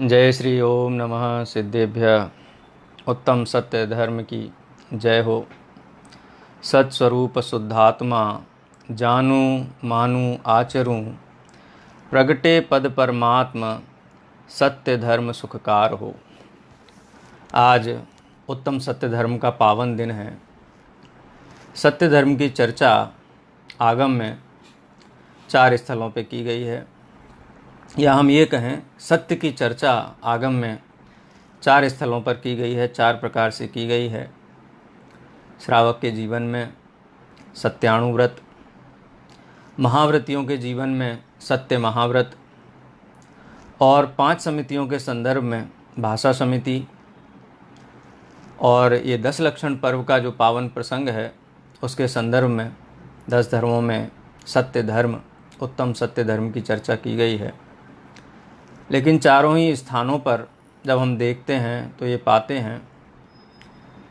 जय श्री ओम नमः सिद्धेभ्य। उत्तम सत्य धर्म की जय हो। सत्स्वरूप शुद्धात्मा जानू मानू आचरूं, प्रगटे पद परमात्मा सत्य धर्म सुखकार हो। आज उत्तम सत्य धर्म का पावन दिन है। सत्य धर्म की चर्चा आगम में 4 स्थलों पे की गई है, या हम ये कहें सत्य की चर्चा आगम में 4 स्थलों पर की गई है, 4 प्रकार से की गई है। श्रावक के जीवन में सत्यानुव्रत, महाव्रतियों के जीवन में सत्य महाव्रत, और 5 समितियों के संदर्भ में भाषा समिति, और ये 10 लक्षण पर्व का जो पावन प्रसंग है उसके संदर्भ में 10 धर्मों में सत्य धर्म, उत्तम सत्य धर्म की चर्चा की गई है। लेकिन चारों ही स्थानों पर जब हम देखते हैं तो ये पाते हैं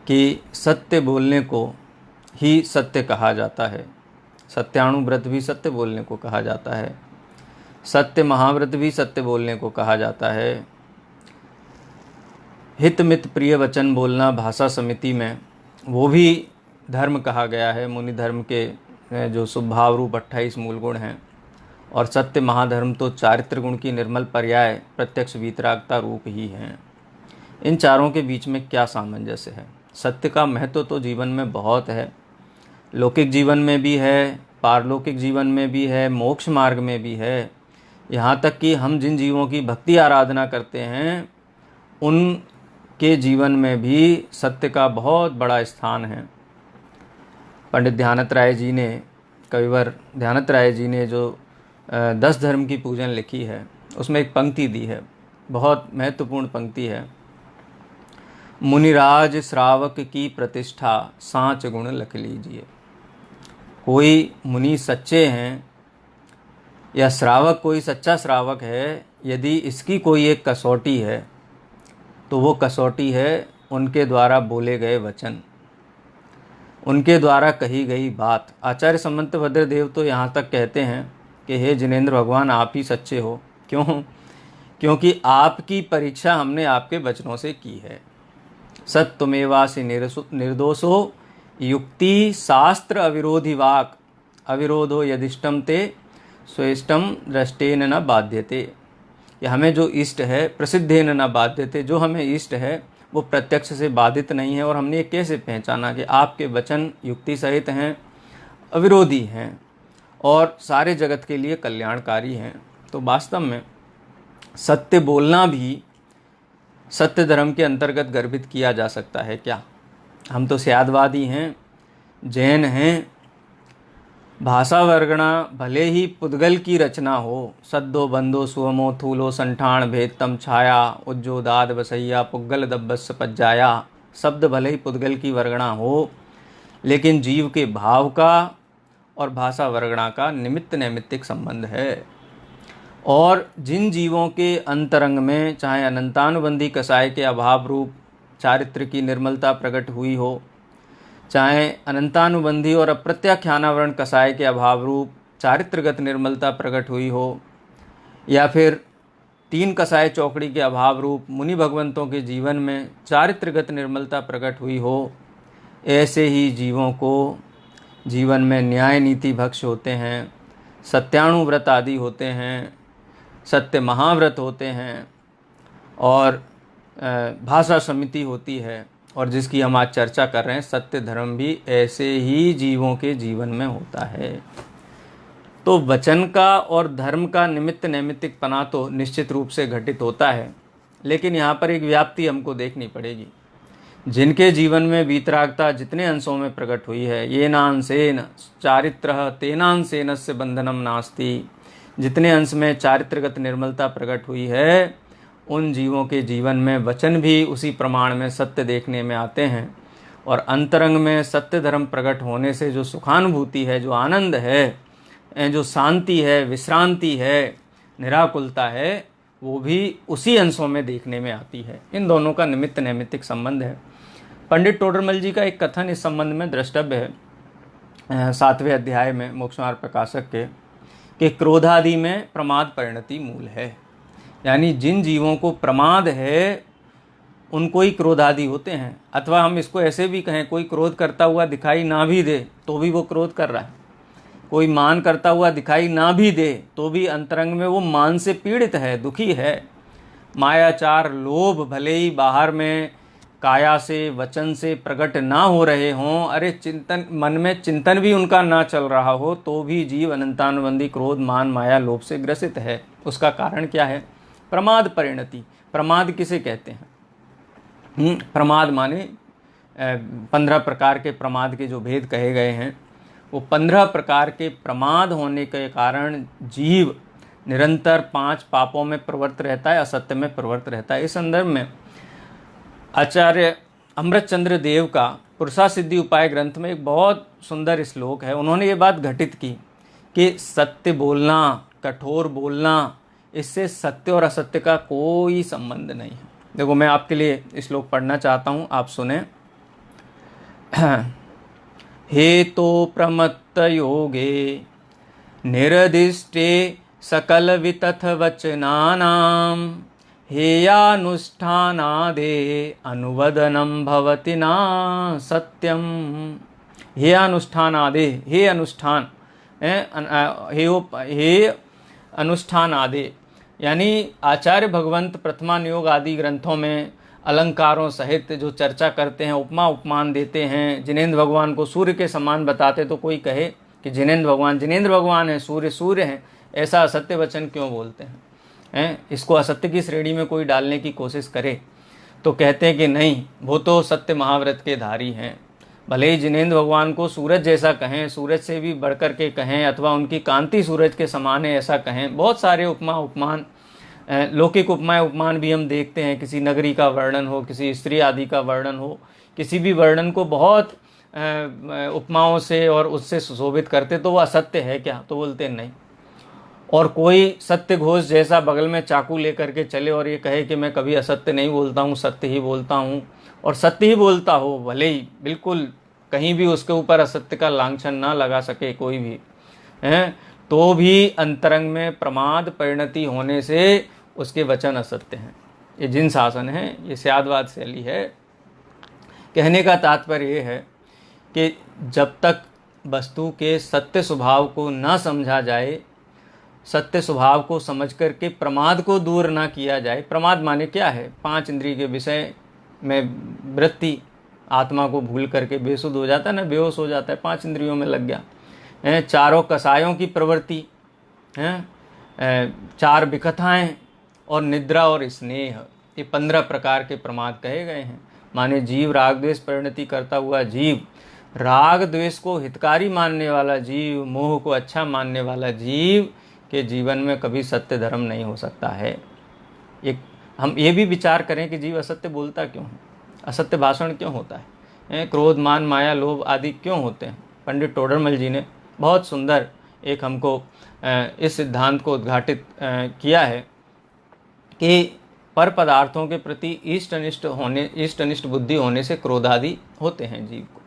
कि सत्य बोलने को ही सत्य कहा जाता है। सत्यानुव्रत भी सत्य बोलने को कहा जाता है, सत्य महाव्रत भी सत्य बोलने को कहा जाता है। हित मित प्रिय वचन बोलना भाषा समिति में वो भी धर्म कहा गया है। मुनि धर्म के जो स्वभाव रूप 28 मूल गुण हैं, और सत्य महाधर्म तो चारित्र गुण की निर्मल पर्याय प्रत्यक्ष वीतरागता रूप ही हैं। इन चारों के बीच में क्या सामंजस्य है? सत्य का महत्व तो जीवन में बहुत है, लौकिक जीवन में भी है, पारलौकिक जीवन में भी है, मोक्ष मार्ग में भी है। यहाँ तक कि हम जिन जीवों की भक्ति आराधना करते हैं उनके जीवन में भी सत्य का बहुत बड़ा स्थान है। पंडित ध्यानत राय जी ने, कविवर ध्यानत राय जी ने जो 10 धर्म की पूजन लिखी है उसमें एक पंक्ति दी है, बहुत महत्वपूर्ण पंक्ति है। मुनिराज श्रावक की प्रतिष्ठा सांच गुण लख लीजिए। कोई मुनि सच्चे हैं या श्रावक कोई सच्चा श्रावक है, यदि इसकी कोई एक कसौटी है तो वो कसौटी है उनके द्वारा बोले गए वचन, उनके द्वारा कही गई बात। आचार्य समंत भद्रदेव तो यहाँ तक कहते हैं कि हे जिनेंद्र भगवान, आप ही सच्चे हो। क्यों? क्योंकि आपकी परीक्षा हमने आपके वचनों से की है। सत्तमेवासि निर्दोषो युक्ति शास्त्र अविरोधी वाक, अविरोधो यदिष्टम ते स्वेष्टम दृष्टेन न बाध्यते। कि हमें जो इष्ट है प्रसिद्धेन न बाध्यते, जो हमें इष्ट है वो प्रत्यक्ष से बाधित नहीं है। और हमने ये कैसे पहचाना कि आपके वचन युक्ति सहित हैं, अविरोधी हैं और सारे जगत के लिए कल्याणकारी हैं। तो वास्तव में सत्य बोलना भी सत्य धर्म के अंतर्गत गर्भित किया जा सकता है क्या? हम तो स्यादवादी हैं, जैन हैं। भाषा वर्गणा भले ही पुद्गल की रचना हो, सद्दो बंदो सुवमो थूलो संठान भेदतम छाया उज्जो दाद बसैया पुग्गल दब्बस पज्जाया। शब्द भले ही पुद्गल की वर्गणा हो, लेकिन जीव के भाव का और भाषा वर्गणा का निमित्त नैमित्तिक संबंध है। और जिन जीवों के अंतरंग में चाहे अनंतानुबंधी कसाय के अभाव रूप चारित्र की निर्मलता प्रकट हुई हो, चाहे अनंतानुबंधी और अप्रत्याख्यानावरण कसाय के अभाव रूप चारित्रगत निर्मलता प्रकट हुई हो, या फिर 3 कसाय चौकड़ी के अभाव रूप मुनि भगवंतों के जीवन में चारित्रगत निर्मलता प्रकट हुई हो, ऐसे ही जीवों को जीवन में न्याय नीति भक्ष होते हैं, सत्यानुव्रत आदि होते हैं, सत्य महाव्रत होते हैं, और भाषा समिति होती है, और जिसकी हम आज चर्चा कर रहे हैं सत्य धर्म भी ऐसे ही जीवों के जीवन में होता है। तो वचन का और धर्म का निमित्त नैमित्तिक पना तो निश्चित रूप से घटित होता है, लेकिन यहाँ पर एक व्याप्ति हमको देखनी पड़ेगी। जिनके जीवन में वीतरागता जितने अंशों में प्रकट हुई है, ये नांसेन चारित्र तेनांसेन से बंधनम नास्ति, जितने अंश में चारित्रगत निर्मलता प्रकट हुई है उन जीवों के जीवन में वचन भी उसी प्रमाण में सत्य देखने में आते हैं। और अंतरंग में सत्य धर्म प्रकट होने से जो सुखानुभूति है, जो आनंद है, जो शांति है, विश्रांति है, निराकुलता है, वो भी उसी अंशों में देखने में आती है। इन दोनों का निमित्त नैमित्तिक संबंध है। पंडित टोडरमल जी का एक कथन इस संबंध में द्रष्टव्य है 7वें अध्याय में मोक्षमार्ग प्रकाशक के, कि क्रोधादि में प्रमाद परिणति मूल है। यानी जिन जीवों को प्रमाद है उनको ही क्रोध आदि होते हैं। अथवा हम इसको ऐसे भी कहें, कोई क्रोध करता हुआ दिखाई ना भी दे तो भी वो क्रोध कर रहा है, कोई मान करता हुआ दिखाई ना भी दे तो भी अंतरंग में वो मान से पीड़ित है, दुखी है। मायाचार लोभ भले ही बाहर में काया से वचन से प्रकट ना हो रहे हों, अरे चिंतन मन में चिंतन भी उनका ना चल रहा हो, तो भी जीव अनंतानुबंधी क्रोध मान माया लोभ से ग्रसित है। उसका कारण क्या है? प्रमाद परिणति। प्रमाद किसे कहते हैं? प्रमाद माने 15 प्रकार के प्रमाद के जो भेद कहे गए हैं, वो 15 प्रकार के प्रमाद होने के कारण जीव निरंतर 5 पापों में प्रवृत्त रहता है, असत्य में प्रवृत्त रहता है। इस संदर्भ में आचार्य अमृतचंद्र देव का पुरुषा सिद्धि उपाय ग्रंथ में एक बहुत सुंदर श्लोक है। उन्होंने ये बात घटित की कि सत्य बोलना, कठोर बोलना, इससे सत्य और असत्य का कोई संबंध नहीं है। देखो, मैं आपके लिए श्लोक पढ़ना चाहता हूँ, आप सुने। हे तो प्रमत्त योगे निरदिष्टे सकल वितथ वचनानां हेयानुष्ठानादे अनुवदनं भवति ना सत्यम। हे अनुष्ठानादे, हे अनुष्ठान, हे अनुष्ठान आदि, यानी आचार्य भगवंत प्रथमान योग आदि ग्रंथों में अलंकारों सहित जो चर्चा करते हैं, उपमा उपमान देते हैं, जिनेंद्र भगवान को सूर्य के समान बताते, तो कोई कहे कि जिनेंद्र भगवान है, सूर्य है, ऐसा असत्य वचन क्यों बोलते हैं? इसको असत्य की श्रेणी में कोई डालने की कोशिश करे तो कहते हैं कि नहीं, वो तो सत्य महाव्रत के धारी हैं। भले ही जिनेंद्र भगवान को सूरज जैसा कहें, सूरज से भी बढ़कर के कहें, अथवा उनकी कांति सूरज के समान है ऐसा कहें। बहुत सारे उपमा उपमान, लौकिक उपमाएं उपमान भी हम देखते हैं। किसी नगरी का वर्णन हो, किसी स्त्री आदि का वर्णन हो, किसी भी वर्णन को बहुत उपमाओं से और उससे सुशोभित करते, तो वो असत्य है क्या? तो बोलते नहीं। और कोई सत्य घोष जैसा बगल में चाकू लेकर के चले और ये कहे कि मैं कभी असत्य नहीं बोलता हूँ, सत्य ही बोलता हूँ, और सत्य ही बोलता हो, भले ही बिल्कुल कहीं भी उसके ऊपर असत्य का लांछन ना लगा सके कोई भी, तो भी अंतरंग में प्रमाद परिणति होने से उसके वचन असत्य हैं। ये जिन शासन है, ये स्यादवाद शैली है। कहने का तात्पर्य ये है कि जब तक वस्तु के सत्य स्वभाव को ना समझा जाए, सत्य स्वभाव को समझ करके प्रमाद को दूर ना किया जाए। प्रमाद माने क्या है? 5 इंद्रिय के विषय में वृत्ति, आत्मा को भूल करके बेसुध हो जाता है ना, बेहोश हो जाता है, 5 इंद्रियों में लग गया। चारों कसायों की प्रवृत्ति, 4 विकथाएं और निद्रा और स्नेह, ये 15 प्रकार के प्रमाद कहे गए हैं। माने जीव राग द्वेष परिणति करता हुआ जीव, राग द्वेष को हितकारी मानने वाला जीव, मोह को अच्छा मानने वाला जीव के जीवन में कभी सत्य धर्म नहीं हो सकता है। हम ये भी विचार करें कि जीव असत्य बोलता क्यों है, असत्य भाषण क्यों होता है, क्रोध मान माया लोभ आदि क्यों होते हैं। पंडित टोडरमल जी ने बहुत सुंदर एक हमको इस सिद्धांत को उद्घाटित किया है कि पर पदार्थों के प्रति इष्ट अनिष्ट बुद्धि होने से क्रोध आदि होते हैं जीव को।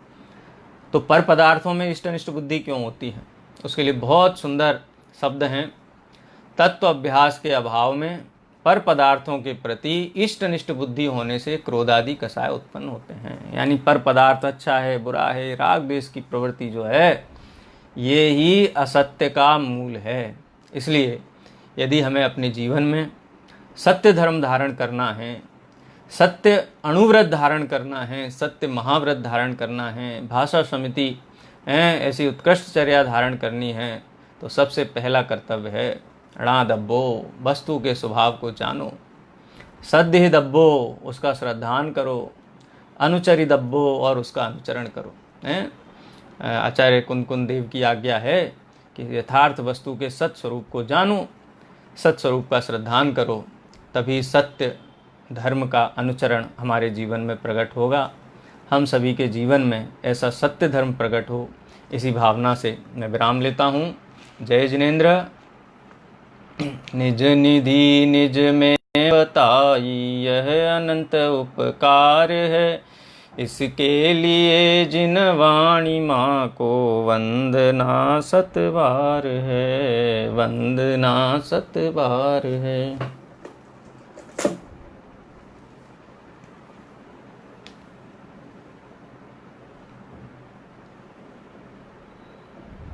तो पर पदार्थों में इष्ट अनिष्ट बुद्धि क्यों होती है, उसके लिए बहुत सुंदर शब्द हैं। तत्व अभ्यास के अभाव में पर पदार्थों के प्रति इष्ट अनिष्ट बुद्धि होने से क्रोध आदि कसाय उत्पन्न होते हैं। यानी पर पदार्थ अच्छा है बुरा है, राग द्वेष की प्रवृत्ति जो है, ये ही असत्य का मूल है। इसलिए यदि हमें अपने जीवन में सत्य धर्म धारण करना है, सत्य अणुव्रत धारण करना है, सत्य महाव्रत धारण करना है, भाषा समिति ऐसी उत्कृष्ट चर्या धारण करनी है, तो सबसे पहला कर्तव्य है णा दब्बो, वस्तु के स्वभाव को जानो। सद्य दब्बो, उसका श्रद्धान करो। अनुचरी दब्बो, और उसका अनुचरण करो। आचार्य कुंद देव की आज्ञा है कि यथार्थ वस्तु के सत्स्वरूप को जानो, सत्स्वरूप का श्रद्धान करो, तभी सत्य धर्म का अनुचरण हमारे जीवन में प्रकट होगा। हम सभी के जीवन में ऐसा सत्य धर्म प्रकट हो, इसी भावना से मैं विराम लेता हूँ। जय जिनेंद्र। निज निधि निज में बताई यह अनंत उपकार है, इसके लिए जिन वाणी माँ को वंदना सतबार है, वंदना सतबार है।